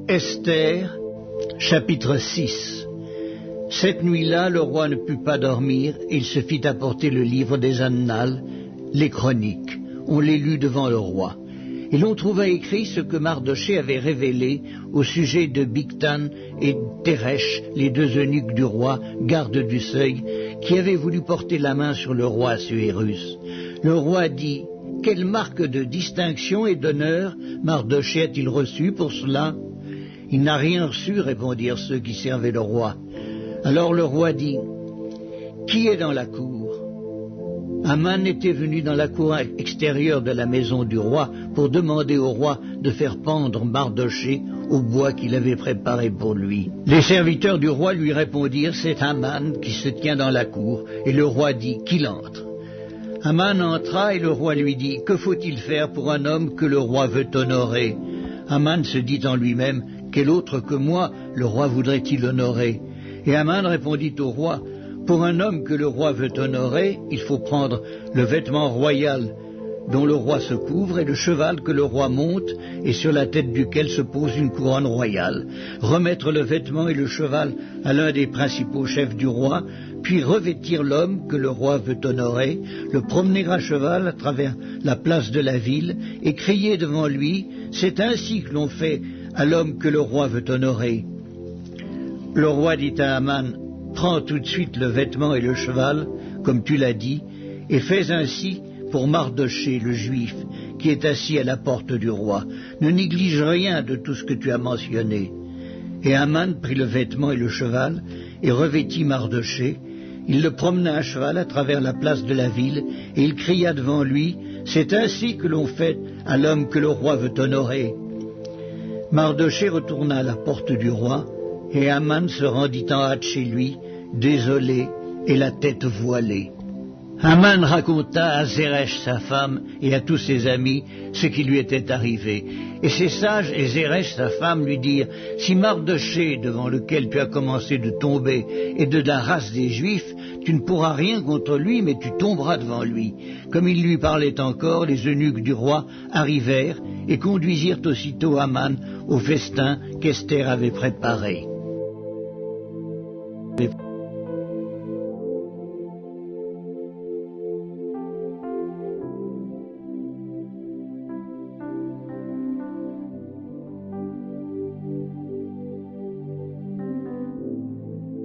Esther, chapitre 6. Cette nuit-là, le roi ne put pas dormir, et il se fit apporter le livre des Annales, les chroniques. On les lut devant le roi. Et l'on trouva écrit ce que Mardochée avait révélé au sujet de Bigthan et Teresh, les deux eunuques du roi, gardes du seuil, qui avaient voulu porter la main sur le roi Assuérus. Le roi dit: « Quelle marque de distinction et d'honneur Mardochée a-t-il reçu pour cela ?» « Il n'a rien reçu, répondirent ceux qui servaient le roi. Alors le roi dit: « Qui est dans la cour ?» Aman était venu dans la cour extérieure de la maison du roi pour demander au roi de faire pendre Mardochée au bois qu'il avait préparé pour lui. Les serviteurs du roi lui répondirent: « C'est Aman qui se tient dans la cour. » Et le roi dit: « Qu'il entre. » Aman entra et le roi lui dit: « Que faut-il faire pour un homme que le roi veut honorer ?» Aman se dit en lui-même: « Quel autre que moi le roi voudrait-il honorer ?» Et Aman répondit au roi: « Pour un homme que le roi veut honorer, il faut prendre le vêtement royal dont le roi se couvre et le cheval que le roi monte et sur la tête duquel se pose une couronne royale, remettre le vêtement et le cheval à l'un des principaux chefs du roi, puis revêtir l'homme que le roi veut honorer, le promener à cheval à travers la place de la ville et crier devant lui: « C'est ainsi que l'on fait à l'homme que le roi veut honorer. » Le roi dit à Aman: « Prends tout de suite le vêtement et le cheval, comme tu l'as dit, et fais ainsi pour Mardochée, le juif, qui est assis à la porte du roi. Ne néglige rien de tout ce que tu as mentionné. » Et Aman prit le vêtement et le cheval, et revêtit Mardochée. Il le promena à cheval à travers la place de la ville, et il cria devant lui: « C'est ainsi que l'on fait à l'homme que le roi veut honorer. » Mardochée retourna à la porte du roi, et Aman se rendit en hâte chez lui, désolé et la tête voilée. Aman raconta à Zeresh sa femme et à tous ses amis ce qui lui était arrivé. Et ses sages et Zeresh sa femme lui dirent: « Si Mardochée, devant lequel tu as commencé de tomber, est de la race des Juifs, tu ne pourras rien contre lui, mais tu tomberas devant lui. » Comme il lui parlait encore, les eunuques du roi arrivèrent et conduisirent aussitôt Aman au festin qu'Esther avait préparé.